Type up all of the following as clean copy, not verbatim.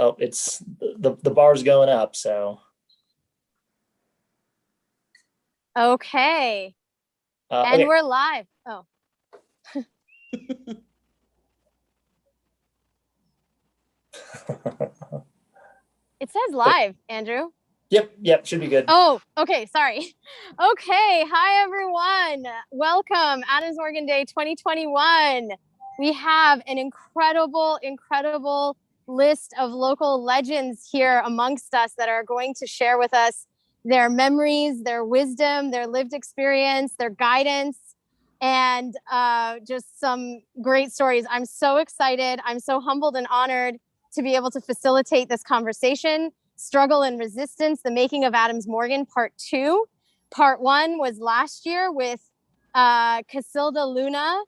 Oh, it's the bar's going up, so. Okay. And Okay. we're live. Oh. It says live, Andrew. Yep, should be good. Oh, okay, sorry. Okay, hi everyone. Welcome, Adams Morgan Day 2021. We have an incredible list of local legends here amongst us that are going to share with us their memories, their wisdom, their lived experience, their guidance, and just some great stories. I'm so excited. I'm so humbled and honored to be able to facilitate this conversation. Struggle and Resistance, The Making of Adams Morgan, Part 2. Part 1 was last year with Casilda Luna,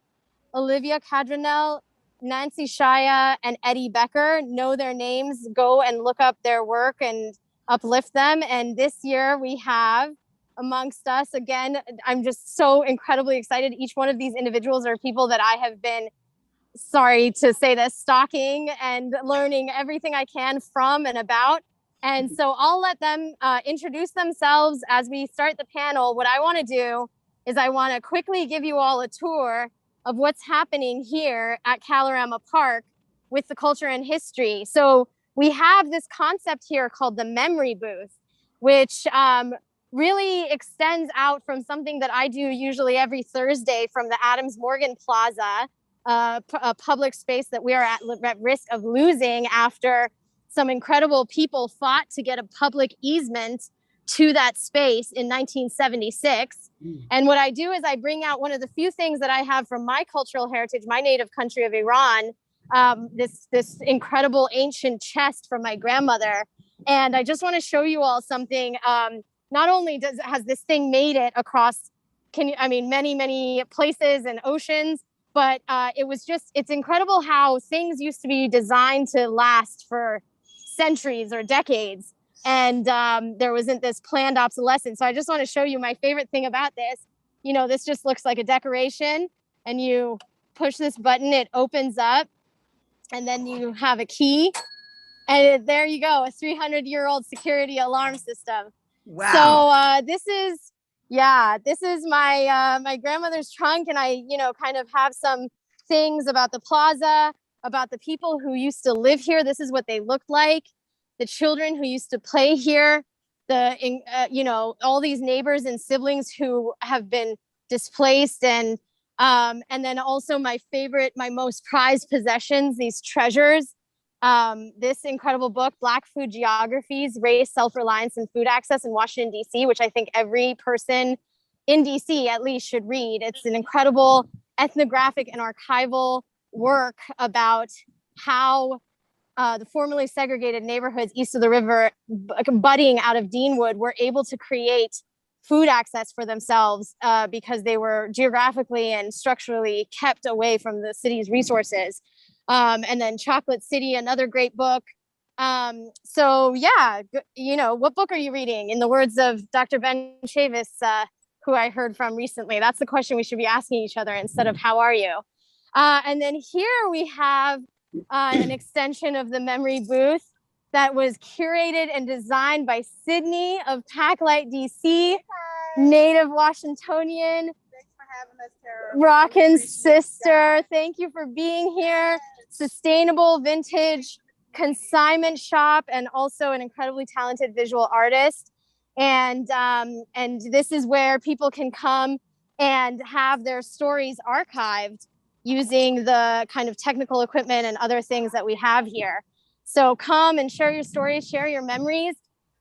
Olivia Cadranel, Nancy Shaya, and Eddie Becker. Know their names, go and look up their work and uplift them. And this year we have amongst us, again, I'm just so incredibly excited. Each one of these individuals are people that I have been, sorry to say this, stalking and learning everything I can from and about. And so I'll let them introduce themselves as we start the panel. What I want to do is I want to quickly give you all a tour of what's happening here at Kalorama Park with the culture and history. So we have this concept here called the memory booth, which really extends out from something that I do usually every Thursday from the Adams Morgan Plaza, a public space that we are at risk of losing after some incredible people fought to get a public easement to that space in 1976. And what I do is I bring out one of the few things that I have from my cultural heritage, my native country of Iran, this incredible ancient chest from my grandmother. And I just want to show you all something. Not only has this thing made it across, many places and oceans, but it's incredible how things used to be designed to last for centuries or decades. And there wasn't this planned obsolescence. So I just want to show you my favorite thing about this. You know, this just looks like a decoration, and you push this button, it opens up, and then you have a key. And there you go, a 300-year-old security alarm system. Wow. So this is my grandmother's trunk, and I, kind of have some things about the plaza, about the people who used to live here. This is what they looked like. The children who used to play here, all these neighbors and siblings who have been displaced, and then also my most prized possessions, these treasures. This incredible book, Black Food Geographies, Race, Self-Reliance, and Food Access in Washington, D.C., which I think every person in D.C. at least should read. It's an incredible ethnographic and archival work about how the formerly segregated neighborhoods east of the river, budding out of Deanwood, were able to create food access for themselves because they were geographically and structurally kept away from the city's resources. And then Chocolate City, another great book. So yeah, what book are you reading? In the words of Dr. Ben Chavis, who I heard from recently, that's the question we should be asking each other instead of how are you? And then here we have an extension of the memory booth that was curated and designed by Sydney of Packlight, DC, native Washingtonian. Thanks for having us, Tara. Rockin' sister, thank you for being here. Sustainable vintage consignment shop, and also an incredibly talented visual artist. And this is where people can come and have their stories archived using the kind of technical equipment and other things that we have here. So come and share your stories, share your memories.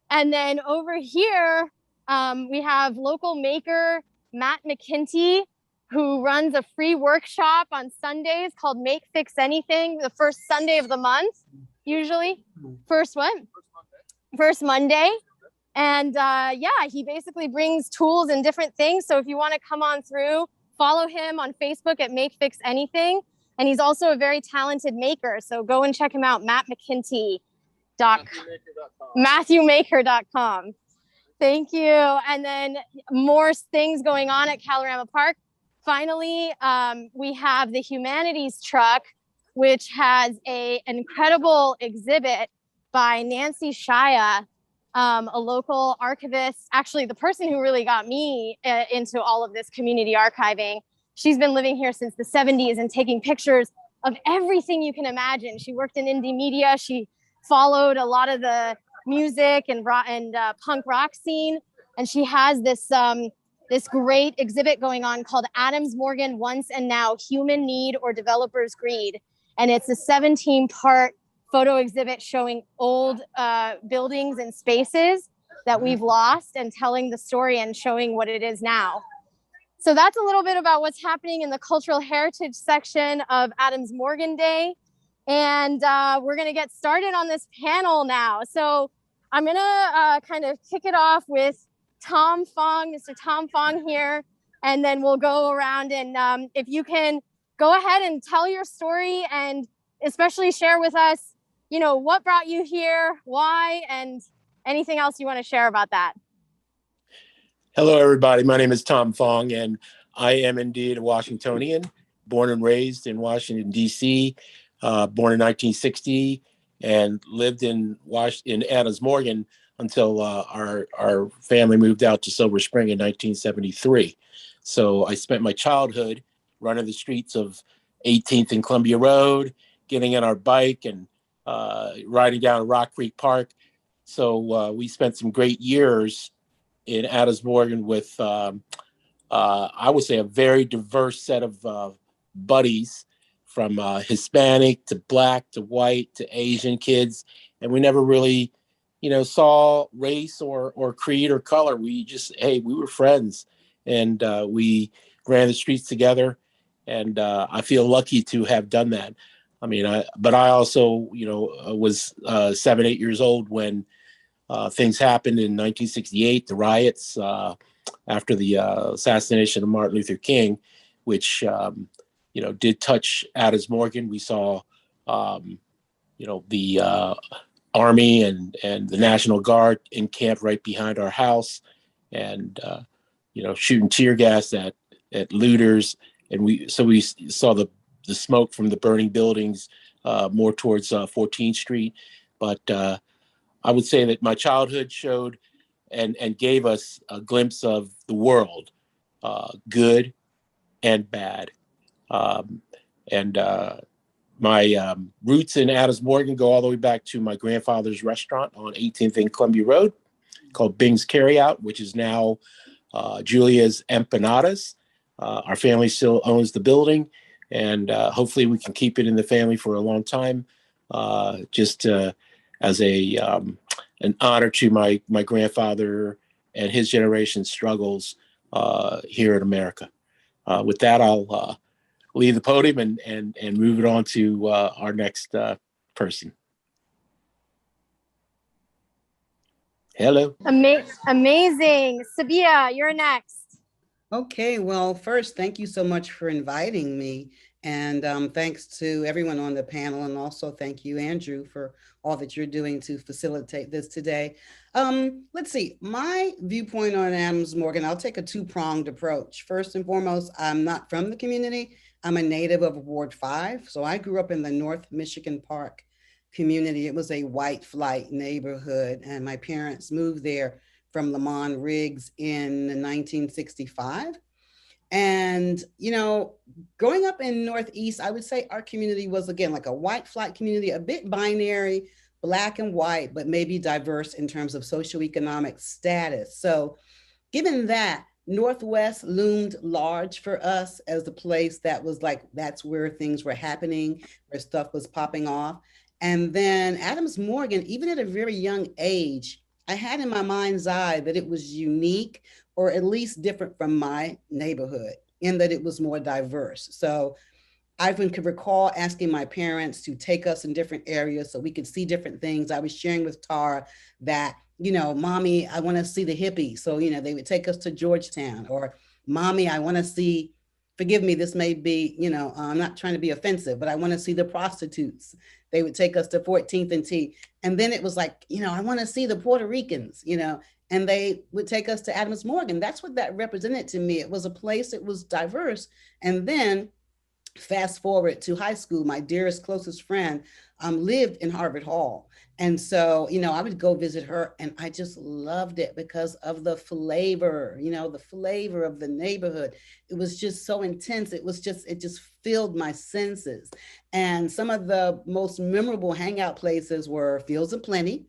And then over here, we have local maker Matt McKinty, who runs a free workshop on Sundays called Make Fix Anything, the first Sunday of the month, usually. First Monday. And he basically brings tools and different things. So if you want to come on through, follow him on Facebook at Make Fix Anything. And he's also a very talented maker. So go and check him out, MatthewMaker.com. Thank you. And then more things going on at Kalorama Park. Finally, we have the Humanities Truck, which has an incredible exhibit by Nancy Shia, a local archivist, actually the person who really got me into all of this community archiving. She's been living here since the 70s and taking pictures of everything you can imagine. She worked in indie media. She followed a lot of the music and punk rock scene. And she has this great exhibit going on called Adams Morgan Once and Now, Human Need or Developer's Greed. And it's a 17-part photo exhibit showing old buildings and spaces that we've lost and telling the story and showing what it is now. So that's a little bit about what's happening in the cultural heritage section of Adams Morgan Day. And we're going to get started on this panel now. So I'm going to kind of kick it off with Tom Fong, Mr. Tom Fong here, and then we'll go around and if you can go ahead and tell your story and especially share with us, you know, what brought you here, why, and anything else you want to share about that. Hello, everybody. My name is Tom Fong, and I am indeed a Washingtonian, born and raised in Washington, D.C., born in 1960, and lived in Adams Morgan until our family moved out to Silver Spring in 1973. So I spent my childhood running the streets of 18th and Columbia Road, getting on our bike and riding down Rock Creek Park. So we spent some great years in Adams Morgan with, I would say, a very diverse set of buddies, from Hispanic to Black to white to Asian kids. And we never really, saw race or creed or color. We just, we were friends, and we ran the streets together. And I feel lucky to have done that. I mean, but I also, was 7, 8 years old when things happened in 1968, the riots after the assassination of Martin Luther King, which, did touch Adams Morgan. We saw, the Army and the National Guard encamped right behind our house, and, shooting tear gas at looters. And we saw the smoke from the burning buildings more towards 14th Street. But I would say that my childhood showed and gave us a glimpse of the world, good and bad. My roots in Adams Morgan go all the way back to my grandfather's restaurant on 18th and Columbia Road called Bing's Carryout, which is now Julia's Empanadas. Our family still owns the building, and hopefully we can keep it in the family for a long time, as an honor to my grandfather and his generation's struggles here in America. With that, I'll leave the podium and move it on to our next person. Hello. Amazing. Sabia, you're next. Okay, well, first, thank you so much for inviting me. And thanks to everyone on the panel. And also thank you, Andrew, for all that you're doing to facilitate this today. Let's see, my viewpoint on Adams Morgan, I'll take a two-pronged approach. First and foremost, I'm not from the community. I'm a native of Ward 5. So I grew up in the North Michigan Park community. It was a white flight neighborhood, and my parents moved there from Lamont Riggs in 1965. And, growing up in Northeast, I would say our community was, again, like a white flight community, a bit binary, Black and white, but maybe diverse in terms of socioeconomic status. So given that, Northwest loomed large for us as the place that was like, that's where things were happening, where stuff was popping off. And then Adams Morgan, even at a very young age, I had in my mind's eye that it was unique, or at least different from my neighborhood, in that it was more diverse. So I even could recall asking my parents to take us in different areas so we could see different things. I was sharing with Tara that, Mommy, I want to see the hippies. So, they would take us to Georgetown, or Mommy, I want to see, forgive me, this may be, I'm not trying to be offensive, but I want to see the prostitutes. They would take us to 14th and T. And then it was like, I want to see the Puerto Ricans, and they would take us to Adams Morgan. That's what that represented to me. It was a place that was diverse. And then fast forward to high school, my dearest, closest friend lived in Harvard Hall. And so, I would go visit her and I just loved it because of the flavor, the flavor of the neighborhood. It was just so intense. It just filled my senses. And some of the most memorable hangout places were Fields of Plenty.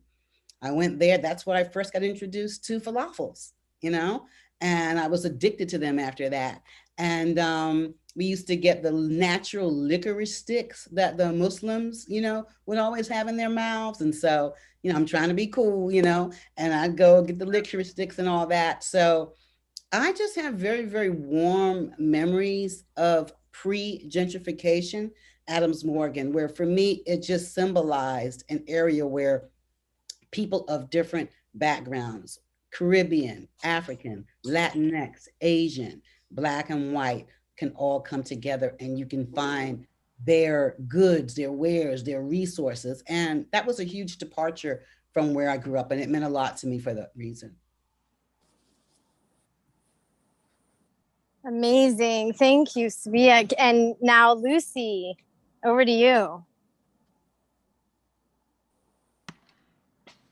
I went there. That's where I first got introduced to falafels, and I was addicted to them after that. And we used to get the natural licorice sticks that the Muslims, would always have in their mouths. And so, I'm trying to be cool, and I'd go get the licorice sticks and all that. So I just have very, very warm memories of pre-gentrification Adams Morgan, where for me, it just symbolized an area where people of different backgrounds, Caribbean, African, Latinx, Asian, Black and white, can all come together and you can find their goods, their wares, their resources. And that was a huge departure from where I grew up, and it meant a lot to me for that reason. Amazing. Thank you, Sabia. And now, Lucy, over to you.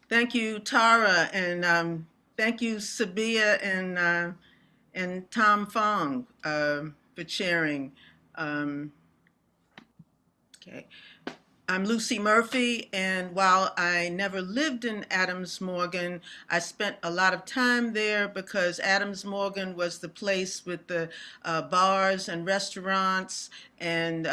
Thank you, Tara, and thank you, Sabia and Tom Fong for sharing. Okay. I'm Lucy Murphy, and while I never lived in Adams Morgan, I spent a lot of time there because Adams Morgan was the place with the bars and restaurants and,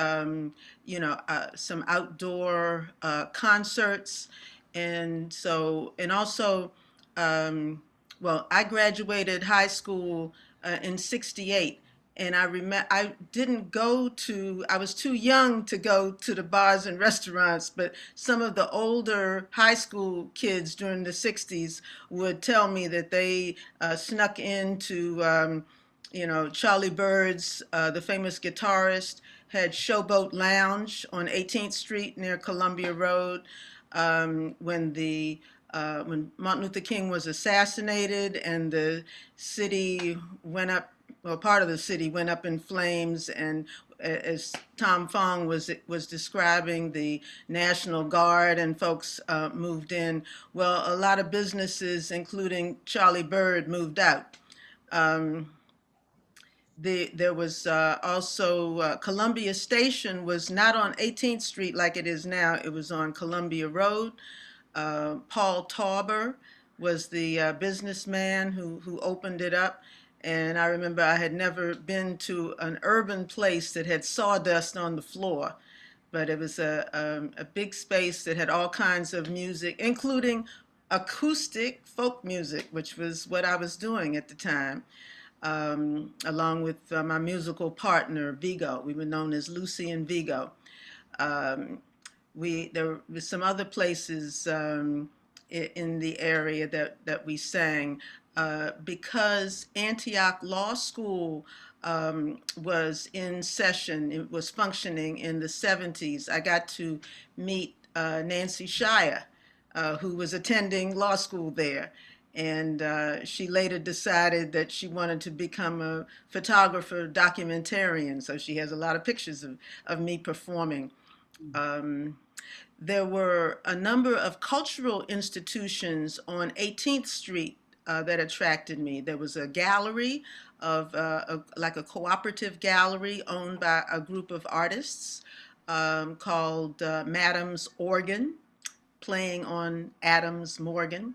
some outdoor concerts. And so, and also, I graduated high school in '68. And I remember I was too young to go to the bars and restaurants, but some of the older high school kids during the '60s would tell me that they snuck into, Charlie Bird's, the famous guitarist, had Showboat Lounge on 18th Street near Columbia Road when Martin Luther King was assassinated and the city went up. Well, part of the city went up in flames, and as Tom Fong was describing, the National Guard and folks moved in. Well, a lot of businesses, including Charlie Bird, moved out. There was also Columbia Station was not on 18th Street like it is now. It was on Columbia Road. Paul Tauber was the businessman who opened it up. And I remember I had never been to an urban place that had sawdust on the floor, but it was a big space that had all kinds of music, including acoustic folk music, which was what I was doing at the time, along with my musical partner, Vigo. We were known as Lucy and Vigo. There were some other places in the area that we sang. Because Antioch Law School was in session, it was functioning in the '70s, I got to meet Nancy Shire, who was attending law school there. And she later decided that she wanted to become a photographer, documentarian. So she has a lot of pictures of me performing. There were a number of cultural institutions on 18th Street that attracted me. There was a gallery like a cooperative gallery owned by a group of artists called Madam's Organ, playing on Adams Morgan.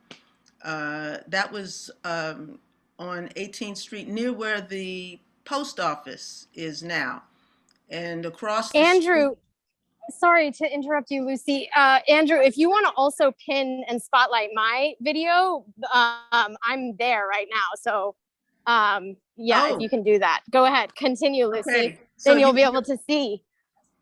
That was on 18th Street, near where the post office is now. And across the Andrew, street, sorry to interrupt you, Lucy. Andrew, if you want to also pin and spotlight my video, I'm there right now. So if you can do that, go ahead, continue, Lucy. Okay. Then you'll be able to see.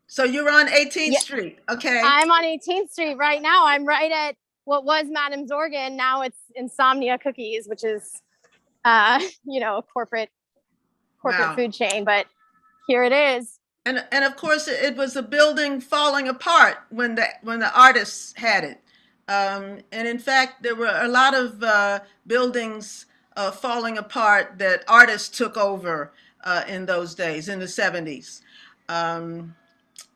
So you're on 18th Street. Okay. I'm on 18th Street right now. I'm right at what was Madam's Organ. Now it's Insomnia Cookies, which is, a corporate Wow. food chain, but here it is. And of course, it was a building falling apart when the artists had it. And in fact, there were a lot of buildings falling apart that artists took over in those days, in the '70s.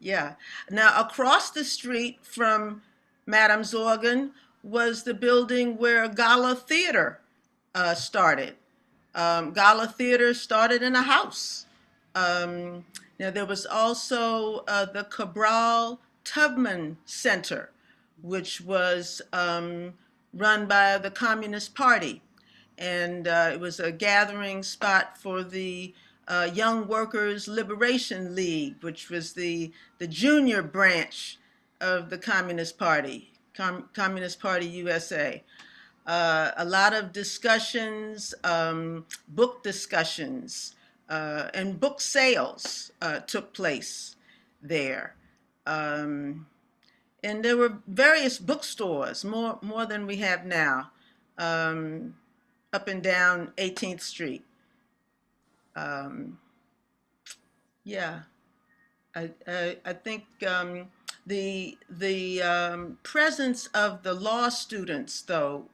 Yeah. Now, across the street from Madam's Organ was the building where Gala Theater started. Gala Theater started in a house. Now, there was also the Cabral Tubman Center, which was run by the Communist Party. And it was a gathering spot for the Young Workers Liberation League, which was the junior branch of the Communist Party, Communist Party USA. A lot of discussions, book discussions, and book sales took place there. And there were various bookstores, more than we have now, up and down 18th Street. Yeah, I think the presence of the law students, though,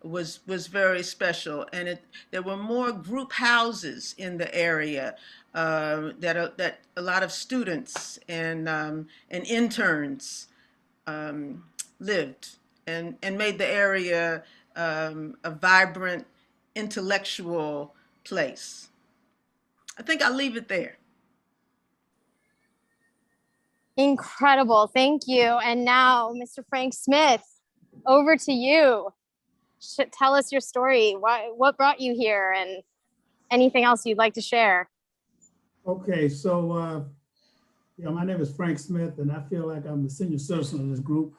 was very special, and there were more group houses in the area that a lot of students and interns lived, and made the area a vibrant intellectual place. I think I'll leave it there. Incredible. Thank you. And now, Mr. Frank Smith, over to you. Tell us your story. What brought you here and anything else you'd like to share? Okay, so my name is Frank Smith, and I feel like I'm the senior citizen of this group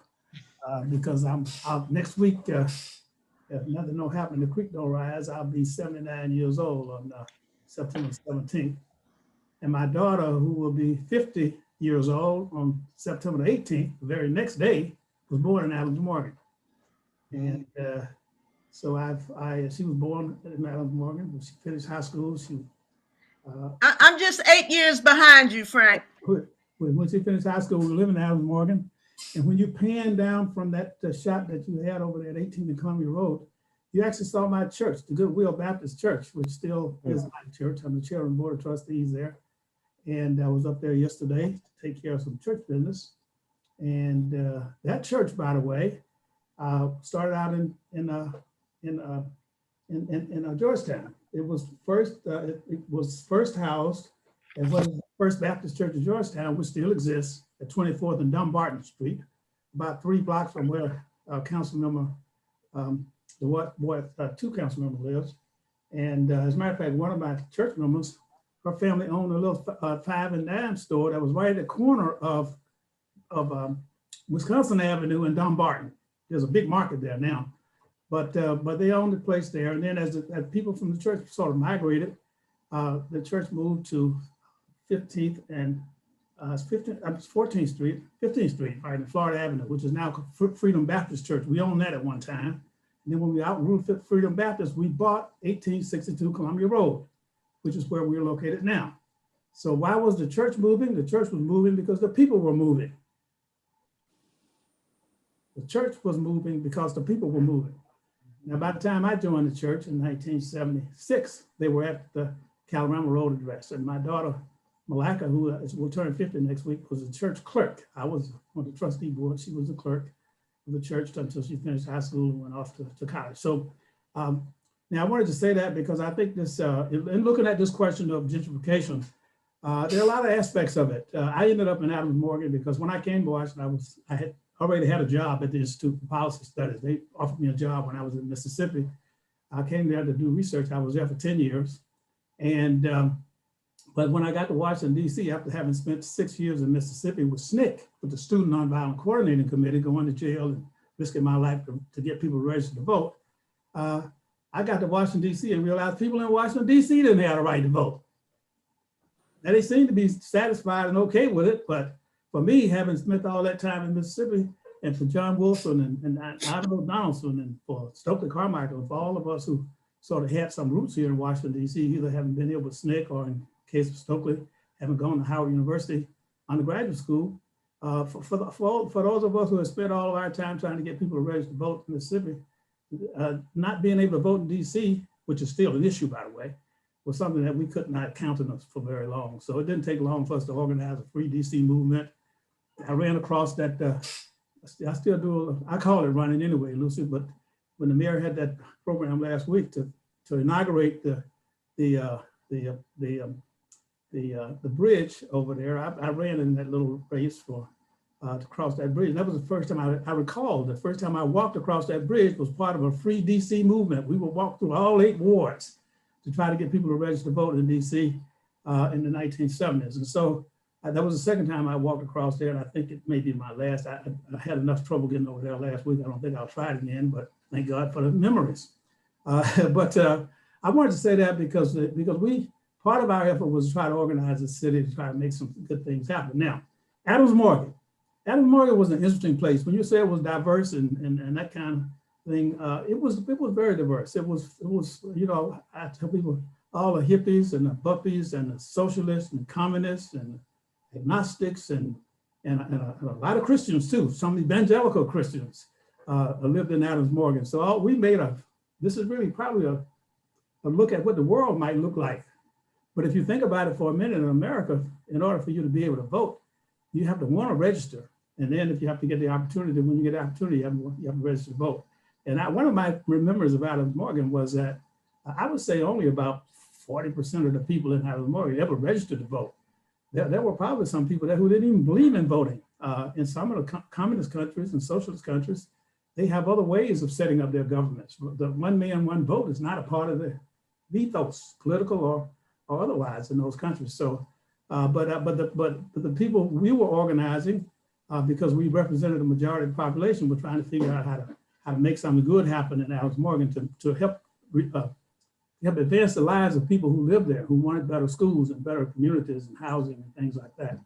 because I'm out next week. If nothing don't happen, the creek don't rise, I'll be 79 years old on September 17th. And my daughter, who will be 50 years old on September 18th, the very next day, was born in Adams Morgan. And so she was born in Adams Morgan. When she finished high school, I'm just 8 years behind you, Frank. When she finished high school, we were living in Adams Morgan. And when you pan down from that shop that you had over there at 18th and Columbia Road, you actually saw my church, the Goodwill Baptist Church, which still is my church. I'm the chair of the board of trustees there. And I was up there yesterday to take care of some church business. And that church, by the way, started out in Georgetown. It was first housed at what is the First Baptist Church of Georgetown, which still exists at 24th and Dumbarton Street, about 3 blocks from where Councilmember, two council members lives. And as a matter of fact, one of my church members, her family owned a little 5 and dime store that was right at the corner of Wisconsin Avenue and Dumbarton. There's a big market there now, but they owned the place there. And then as people from the church sort of migrated, the church moved to 15th and 14th Street, 15th Street, right in Florida Avenue, which is now Freedom Baptist Church. We owned that at one time. And then when we outruled Freedom Baptist, we bought 1862 Columbia Road, which is where we're located now. So why was the church moving? The church was moving because the people were moving. The church was moving because the people were moving. Now, by the time I joined the church in 1976, they were at the Calorama Road address. And my daughter, Malaka, who will turn 50 next week, was a church clerk. I was on the trustee board. She was a clerk of the church until she finished high school and went off to college. So now I wanted to say that because I think this, in looking at this question of gentrification, there are a lot of aspects of it. I ended up in Adams Morgan because when I came to Washington, I had already had a job at the Institute for Policy Studies. They offered me a job when I was in Mississippi. I came there to do research. I was there for 10 years. And, but when I got to Washington, DC, after having spent 6 years in Mississippi with SNCC, with the Student Nonviolent Coordinating Committee, going to jail and risking my life to get people registered to vote, I got to Washington, DC and realized people in Washington, DC didn't have the right to vote. Now they seemed to be satisfied and okay with it, but for me, having spent all that time in Mississippi, and for John Wilson and Idaho Donaldson, and for Stokely Carmichael, and for all of us who sort of had some roots here in Washington, D.C., either haven't been here with SNCC or in case of Stokely, haven't gone to Howard University undergraduate school. For those of us who have spent all of our time trying to get people to register to vote in Mississippi, not being able to vote in D.C., which is still an issue, by the way, was something that we could not countenance for very long. So it didn't take long for us to organize a free DC movement. I ran across that, I still do, I call it running anyway, Lucy, but when the mayor had that program last week to inaugurate the bridge over there, I ran in that little race for to cross that bridge. That was the first time I recall, the first time I walked across that bridge was part of a free DC movement. We would walk through all 8 wards to try to get people to register to vote in DC in the 1970s. And so that was the second time I walked across there, and I think it may be my last. I had enough trouble getting over there last week. I don't think I'll try it again, but thank God for the memories. But I wanted to say that because part of our effort was to try to organize the city to try to make some good things happen. Now, Adams Morgan was an interesting place. When you say it was diverse and that kind of thing, it was very diverse. It was you know, I tell people all the hippies and the buppies and the socialists and communists and agnostics and a lot of Christians too. Some evangelical Christians lived in Adams Morgan. So we made this is really probably a look at what the world might look like. But if you think about it for a minute, in America, in order for you to be able to vote, you have to want to register. And then if you have to get the opportunity, when you get the opportunity, you have to register to vote. And one of my memories of Adams Morgan was that I would say only about 40% of the people in Adams Morgan ever registered to vote. There were probably some people there who didn't even believe in voting. In some of the communist countries and socialist countries, they have other ways of setting up their governments. The one man, one vote is not a part of the ethos, political or otherwise, in those countries. So, but the people we were organizing, because we represented the majority of the population, were trying to figure out how to make something good happen in Adams Morgan to help advance the lives of people who live there, who wanted better schools and better communities and housing and things like that.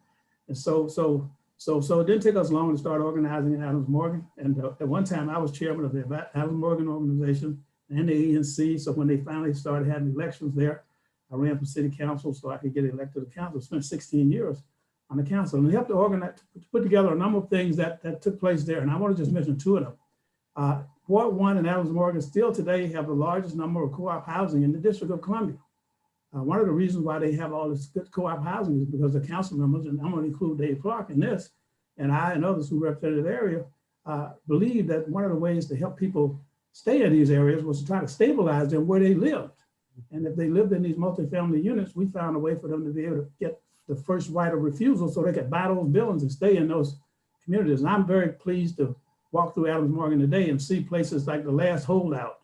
And so it didn't take us long to start organizing in Adams Morgan. And at one time I was chairman of the Adams Morgan organization and the ANC. So when they finally started having elections there, I ran for city council so I could get elected to council. Spent 16 years on the council, and we helped to organize, to put together a number of things that took place there. And I want to just mention 2 of them. Ward 1 and Adams Morgan still today have the largest number of co-op housing in the District of Columbia. One of the reasons why they have all this good co-op housing is because the council members, and I'm going to include Dave Clark in this, and I and others who represented the area, believe that one of the ways to help people stay in these areas was to try to stabilize them where they lived. And if they lived in these multifamily units, we found a way for them to be able to get the first right of refusal so they could buy those buildings and stay in those communities. And I'm very pleased to walk through Adams Morgan today and see places like the Last Holdout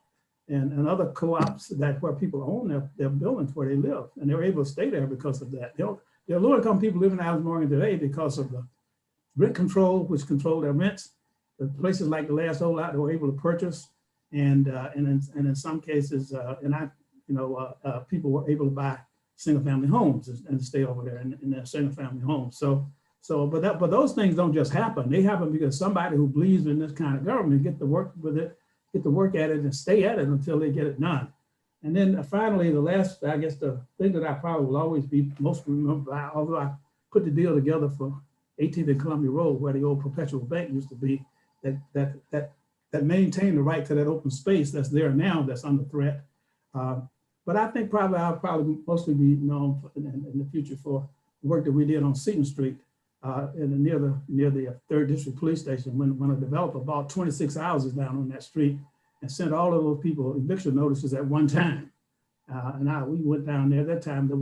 and other co-ops where people own their buildings where they live, and they're able to stay there because of that. There are low-income people living in Adams Morgan today because of the rent control, which control their rents. The places like the Last Holdout, they were able to purchase, and in some cases, people were able to buy single-family homes and stay over there in their single-family homes. But those things don't just happen. They happen because somebody who believes in this kind of government get to work with it, get to work at it and stay at it until they get it done. And then finally, the last, I guess the thing that I probably will always be most remembered by, although I put the deal together for 18th and Columbia Road, where the old Perpetual Bank used to be, that maintained the right to that open space that's there now, that's under threat. But I think I'll probably mostly be known in the future for the work that we did on Seton Street near the 3rd District Police Station when a developer bought 26 houses down on that street and sent all of those people eviction notices at one time. We went down there. At that time, I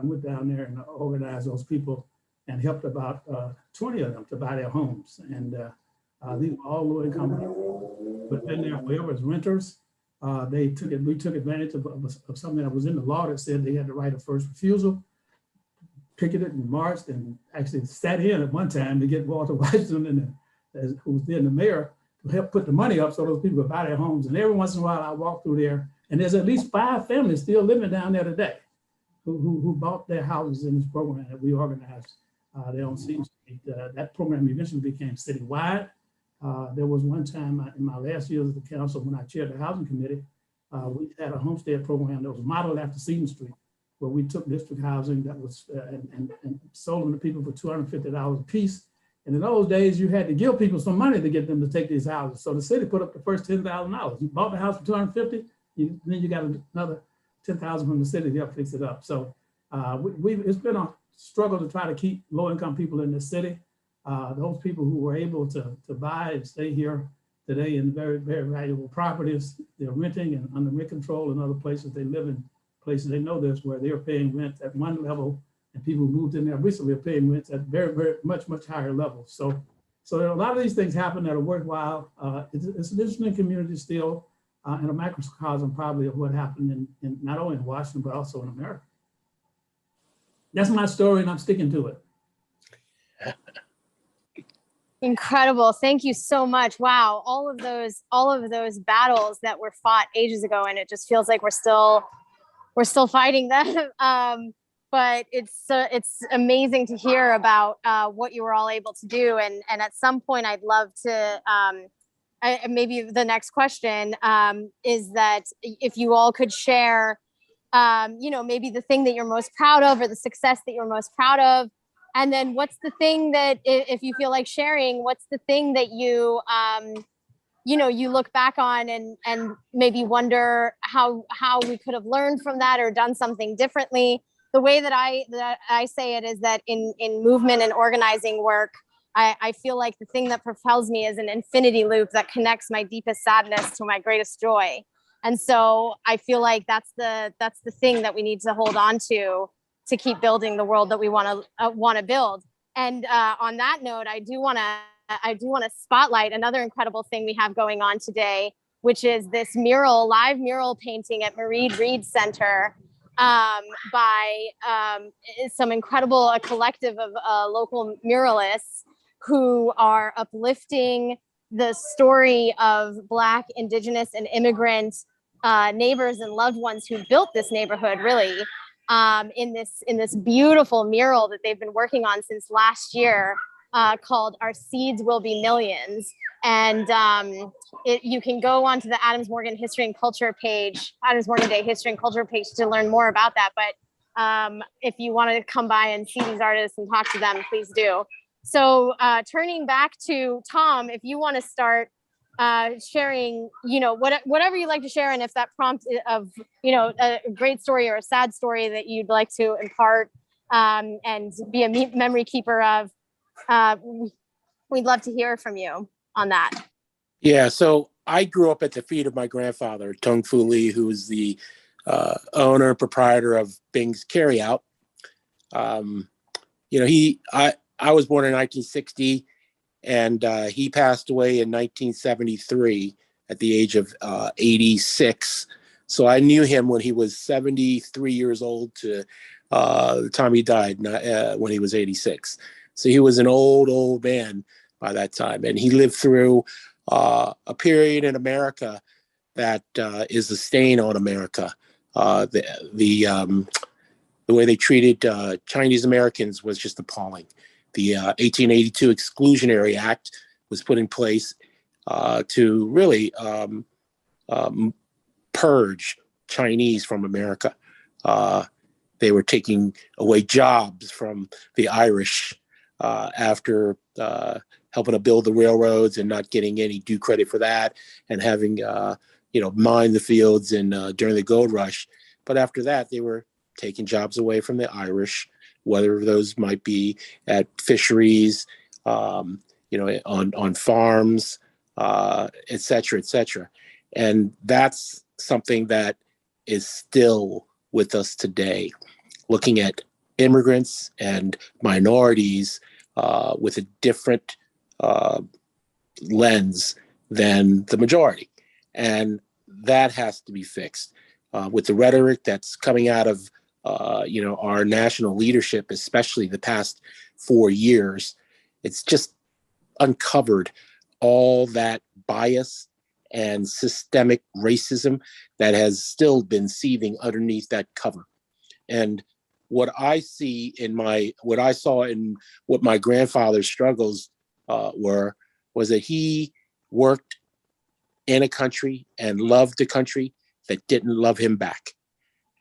went down there and organized those people and helped about 20 of them to buy their homes. And these were all low-income people, but been there forever as renters. We took advantage of something that was in the law that said they had the right of first refusal, picketed and marched and actually sat in at one time to get Walter Washington, who was then the mayor, to help put the money up so those people could buy their homes. And every once in a while I walk through there, and there's at least 5 families still living down there today who bought their houses in this program that we organized there on Seton Street. That program eventually became citywide. There was one time in my last years of the council when I chaired the housing committee, we had a homestead program that was modeled after Seton Street, where we took district housing that was and sold them to people for $250 a piece. And in those days, you had to give people some money to get them to take these houses. So the city put up the first $10,000. You bought the house for $250, then you got another 10,000 from the city to help fix it up. So it's been a struggle to try to keep low-income people in the city. Those people who were able to buy and stay here today in very, very valuable properties, they're renting and under rent control in other places. They live in places they know this, where they're paying rent at one level, and people who moved in there recently are paying rents at very, very much higher levels. So there are a lot of these things happen that are worthwhile. It's an interesting community still, and a microcosm probably of what happened in not only in Washington, but also in America. That's my story, and I'm sticking to it. Incredible. Thank you so much. Wow. All of those battles that were fought ages ago, and it just feels like we're still fighting them. But it's amazing to hear about what you were all able to do. And at some point, I'd love to, maybe the next question is that if you all could share, maybe the thing that you're most proud of, or the success that you're most proud of. And then what's the thing that, if you feel like sharing, what's the thing that you look back on and maybe wonder how we could have learned from that or done something differently. The way that I say it is that in movement and organizing work, I feel like the thing that propels me is an infinity loop that connects my deepest sadness to my greatest joy. And so I feel like that's the thing that we need to hold on to keep building the world that we want to build. And on that note, I do want to spotlight another incredible thing we have going on today, which is this live mural painting at Reed Center by a collective of local muralists who are uplifting the story of Black, Indigenous, and immigrant neighbors and loved ones who built this neighborhood, really, in this beautiful mural that they've been working on since last year, called "Our Seeds Will Be Millions." And you can go onto the Adams Morgan History and Culture page, Adams Morgan Day History and Culture page, to learn more about that. But if you want to come by and see these artists and talk to them, please do. So turning back to Tom, if you want to start sharing, whatever you'd like to share, and if that prompt of, a great story or a sad story that you'd like to impart and be a memory keeper of, we'd love to hear from you on that. Yeah, so I grew up at the feet of my grandfather, Tung Fu Lee, who is the owner and proprietor of Bing's Carryout. I was born in 1960, and he passed away in 1973 at the age of 86. So I knew him when he was 73 years old to the time he died when he was 86. So he was an old man by that time. And he lived through a period in America that is a stain on America. The way they treated Chinese Americans was just appalling. The 1882 Exclusionary Act was put in place to really purge Chinese from America. They were taking away jobs from the Irish after helping to build the railroads and not getting any due credit for that, and having mined the fields and during the gold rush. But after that, they were taking jobs away from the Irish, whether those might be at fisheries, on farms, et cetera. And that's something that is still with us today, looking at immigrants and minorities with a different lens than the majority. And that has to be fixed. With the rhetoric that's coming out of our national leadership, especially the past 4 years, it's just uncovered all that bias and systemic racism that has still been seething underneath that cover. And what I saw in what my grandfather's struggles was that he worked in a country and loved a country that didn't love him back.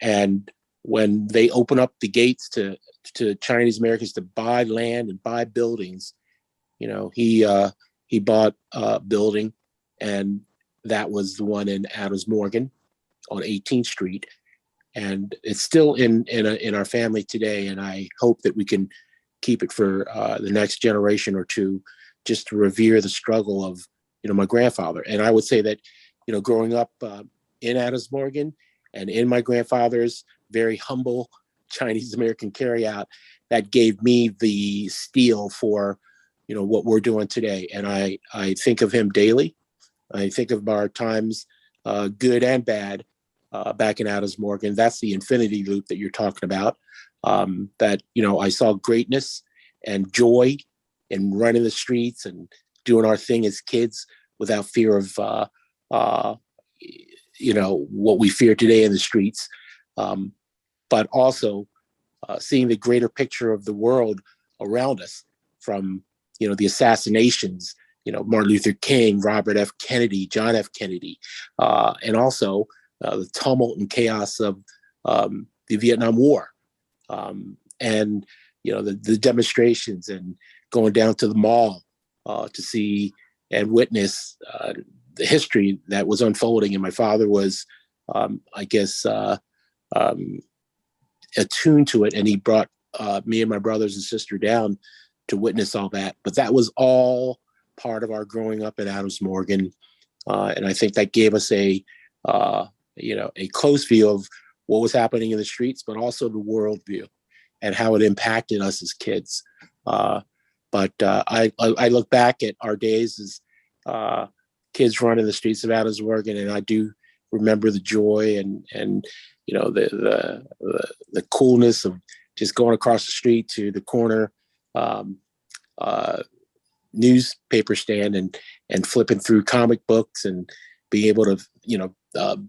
And when they open up the gates to Chinese Americans to buy land and buy buildings, he bought a building, and that was the one in Adams Morgan on 18th Street, and it's still in our family today. And I hope that we can keep it for the next generation or two, just to revere the struggle of, my grandfather. And I would say that, growing up in Adams Morgan and in my grandfather's very humble Chinese American carryout, that gave me the steel for, what we're doing today. And I think of him daily. I think of our times, good and bad, back in Adams Morgan. That's the infinity loop that you're talking about. That, I saw greatness and joy in running the streets and doing our thing as kids without fear of, what we fear today in the streets. But also seeing the greater picture of the world around us, from, the assassinations, Martin Luther King, Robert F. Kennedy, John F. Kennedy, and also the tumult and chaos of the Vietnam War, and the demonstrations, and going down to the mall to see and witness the history that was unfolding. And my father was, attuned to it, and he brought me and my brothers and sister down to witness all that. But that was all part of our growing up in Adams Morgan, and I think that gave us a close view of what was happening in the streets, but also the world view and how it impacted us as kids. But I look back at our days as kids running the streets of Adams Morgan, and I do remember the joy and the coolness of just going across the street to the corner newspaper stand and flipping through comic books and being able to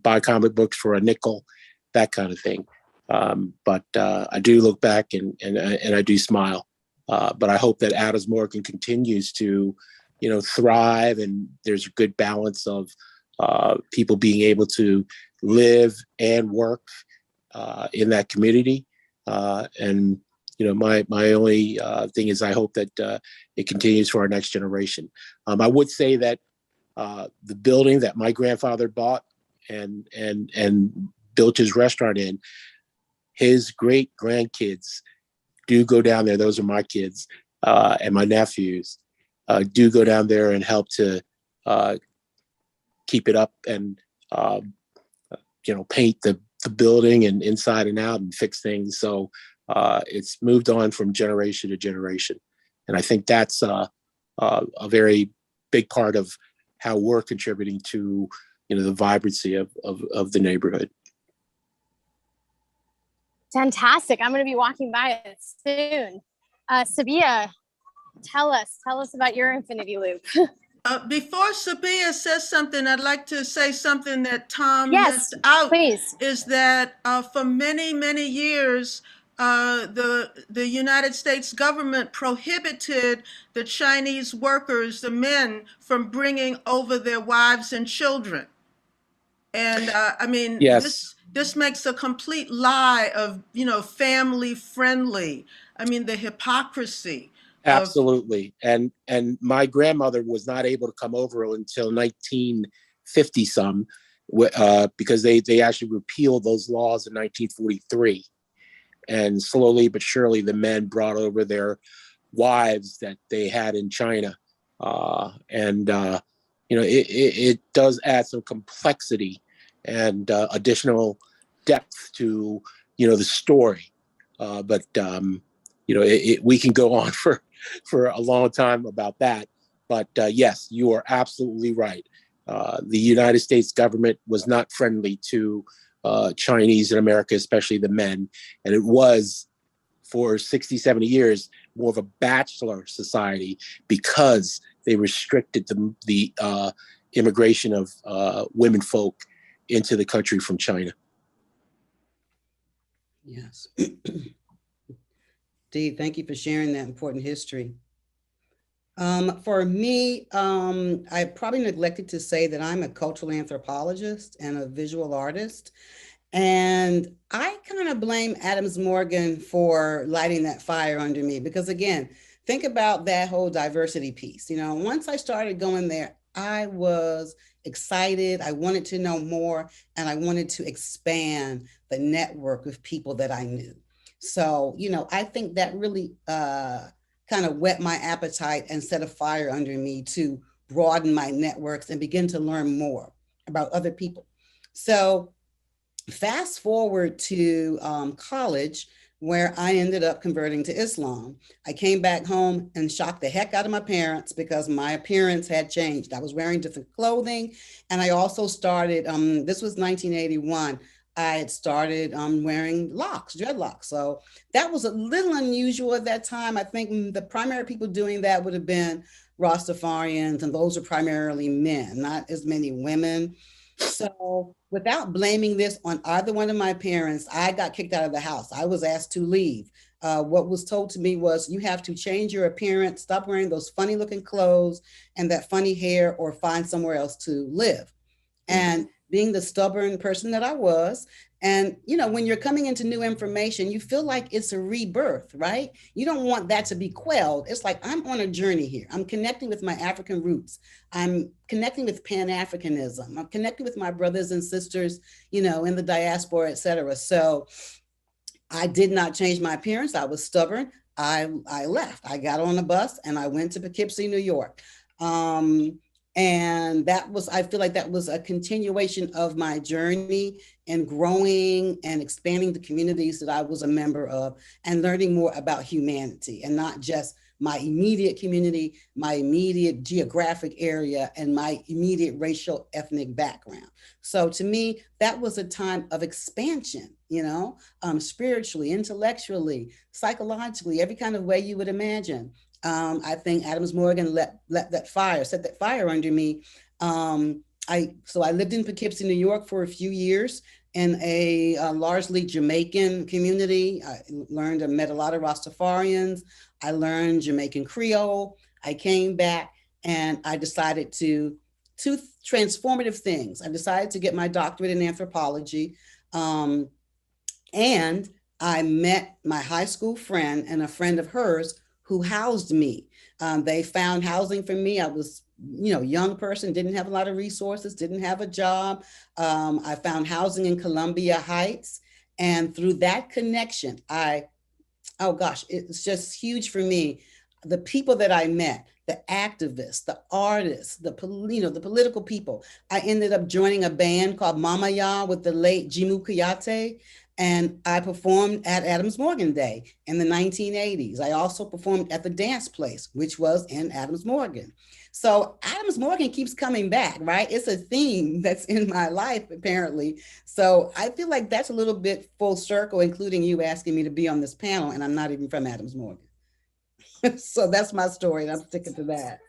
buy comic books for a nickel, that kind of thing. But I do look back and I do smile. But I hope that Adams Morgan continues to thrive, and there's a good balance of people being able to live and work in that community. And my only thing is I hope that it continues for our next generation. I would say that the building that my grandfather bought and built his restaurant in, his great grandkids do go down there. Those are my kids and my nephews do go down there and help to keep it up and paint the building and inside and out and fix things. So it's moved on from generation to generation, and I think that's a very big part of how we're contributing to the vibrancy of the neighborhood. Fantastic. I'm going to be walking by it soon. Sabia, tell us about your infinity loop. Before Sabia says something, I'd like to say something that Tom Yes, left out. please. Is that for many, many years, the United States government prohibited the Chinese workers, the men, from bringing over their wives and children. And Yes. this makes a complete lie of, family friendly. The hypocrisy. Absolutely. And my grandmother was not able to come over until 1950 some, because they actually repealed those laws in 1943. And slowly but surely the men brought over their wives that they had in China. It does add some complexity and additional depth to, the story. We can go on for a long time about that. But yes, you are absolutely right. The United States government was not friendly to Chinese in America, especially the men. And it was, for 60, 70 years, more of a bachelor society because they restricted the immigration of women folk into the country from China. Yes. Dee, thank you for sharing that important history. For me, I probably neglected to say that I'm a cultural anthropologist and a visual artist. And I kind of blame Adams Morgan for lighting that fire under me, because again, think about that whole diversity piece. Once I started going there, I was excited. I wanted to know more, and I wanted to expand the network of people that I knew. So, I think that really kind of whet my appetite and set a fire under me to broaden my networks and begin to learn more about other people. So, fast forward to college, where I ended up converting to Islam. I came back home and shocked the heck out of my parents because my appearance had changed. I was wearing different clothing. And I also started, this was 1981, I had started wearing locks, dreadlocks. So that was a little unusual at that time. I think the primary people doing that would have been Rastafarians, and those are primarily men, not as many women. So without blaming this on either one of my parents, I got kicked out of the house. I was asked to leave. What was told to me was, you have to change your appearance, stop wearing those funny looking clothes and that funny hair, or find somewhere else to live. And being the stubborn person that I was, and when you're coming into new information, you feel like it's a rebirth, right? You don't want that to be quelled. It's like, I'm on a journey here. I'm connecting with my African roots. I'm connecting with Pan-Africanism. I'm connecting with my brothers and sisters, in the diaspora, et cetera. So I did not change my appearance. I was stubborn. I left. I got on a bus and I went to Poughkeepsie, New York. And I feel like that was a continuation of my journey in growing and expanding the communities that I was a member of, and learning more about humanity, and not just my immediate community, my immediate geographic area, and my immediate racial ethnic background. So to me, that was a time of expansion, spiritually, intellectually, psychologically, every kind of way you would imagine. I think Adams Morgan set that fire under me. I lived in Poughkeepsie, New York for a few years in a largely Jamaican community. I learned and met a lot of Rastafarians. I learned Jamaican Creole. I came back and I decided two transformative things. I decided to get my doctorate in anthropology. And I met my high school friend and a friend of hers who housed me. They found housing for me. I was, young person, didn't have a lot of resources, didn't have a job. I found housing in Columbia Heights. And through that connection, it's just huge for me. The people that I met, the activists, the artists, the political people. I ended up joining a band called Mama Ya with the late Jimu Kuyate. And I performed at Adams Morgan Day in the 1980s. I also performed at the Dance Place, which was in Adams Morgan. So Adams Morgan keeps coming back, right? It's a theme that's in my life, apparently. So I feel like that's a little bit full circle, including you asking me to be on this panel, and I'm not even from Adams Morgan. So that's my story, and I'm sticking to that.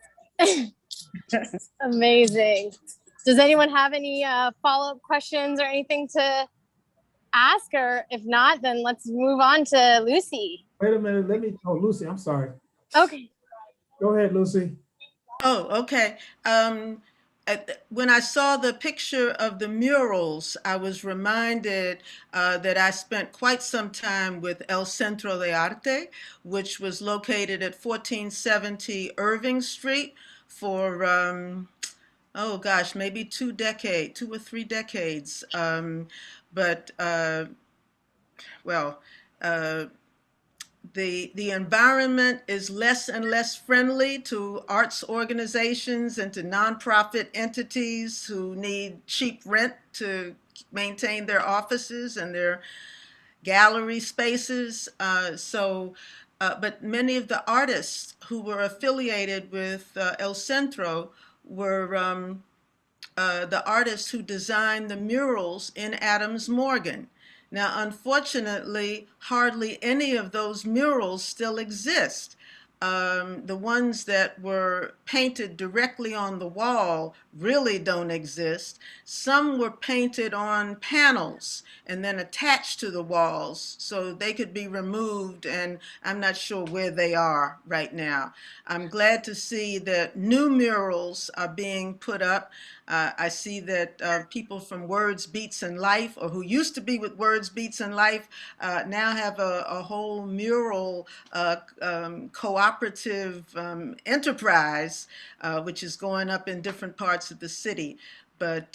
Amazing. Does anyone have any follow-up questions or anything to ask? Or if not, then let's move on to Lucy. Wait a minute, Lucy, I'm sorry. Okay. Go ahead, Lucy. Oh, okay. When I saw the picture of the murals, I was reminded that I spent quite some time with El Centro de Arte, which was located at 1470 Irving Street for, maybe 2 or 3 decades. The environment is less and less friendly to arts organizations and to nonprofit entities who need cheap rent to maintain their offices and their gallery spaces. But many of the artists who were affiliated with El Centro were the artists who designed the murals in Adams Morgan. Now, unfortunately, hardly any of those murals still exist. The ones that were painted directly on the wall really don't exist. Some were painted on panels and then attached to the walls so they could be removed, and I'm not sure where they are right now. I'm glad to see that new murals are being put up. I see that people from Words, Beats, and Life, or who used to be with Words, Beats, and Life, now have a whole mural cooperative cooperative enterprise, which is going up in different parts of the city. But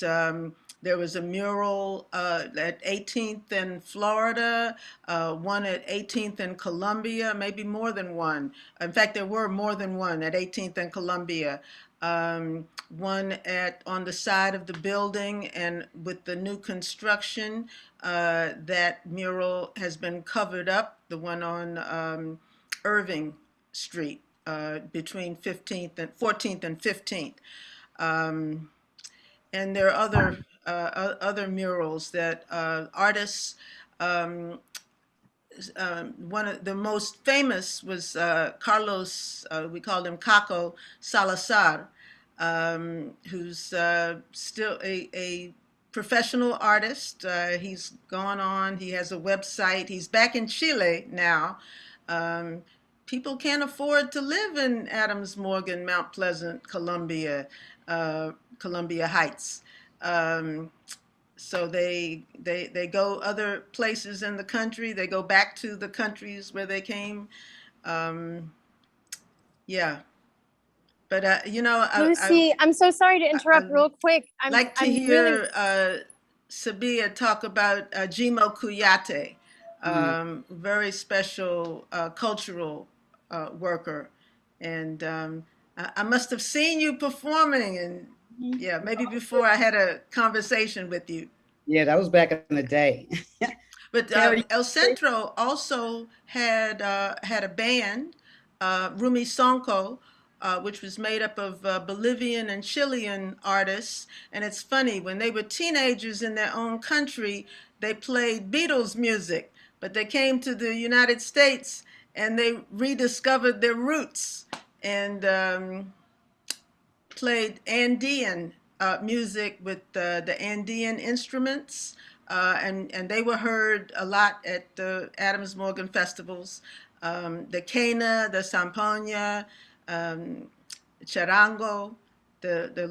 there was a mural at 18th and Florida, one at 18th and Columbia, maybe more than one. In fact, there were more than one at 18th and Columbia. One on the side of the building, and with the new construction, that mural has been covered up, the one on Irving Street, between 14th and 15th. And there are other murals that artists. One of the most famous was Carlos. We called him Caco Salazar, who's still a professional artist. He's gone on. He has a website. He's back in Chile now. People can't afford to live in Adams Morgan, Mount Pleasant, Columbia Heights. So they go other places in the country. They go back to the countries where they came. Yeah. But Lucy, I'm so sorry to interrupt real quick. I'd like to hear Sabia talk about Jimo Kuyate, very special cultural worker. And I must have seen you performing, and yeah, maybe before I had a conversation with you. Yeah, that was back in the day. But El Centro also had a band, Rumi Sonko, which was made up of Bolivian and Chilean artists. And it's funny, when they were teenagers in their own country, they played Beatles music, but they came to the United States and they rediscovered their roots and played Andean music with the Andean instruments. And they were heard a lot at the Adams Morgan festivals. The quena, the zampoña, charango, the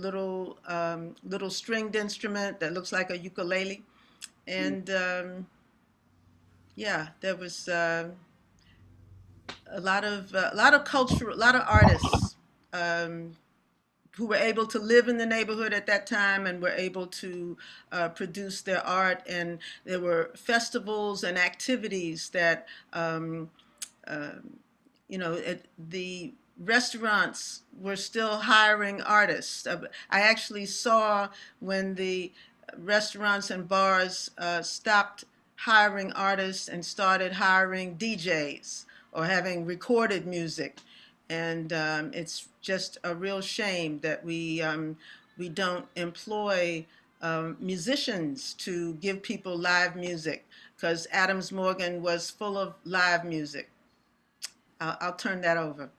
little stringed instrument that looks like a ukulele. And yeah, there was a lot of cultural, a lot of artists who were able to live in the neighborhood at that time and were able to produce their art. And there were festivals and activities that, the restaurants were still hiring artists. I actually saw when the restaurants and bars stopped hiring artists and started hiring DJs or having recorded music. And it's just a real shame that we don't employ musicians to give people live music, because Adams Morgan was full of live music. I'll turn that over.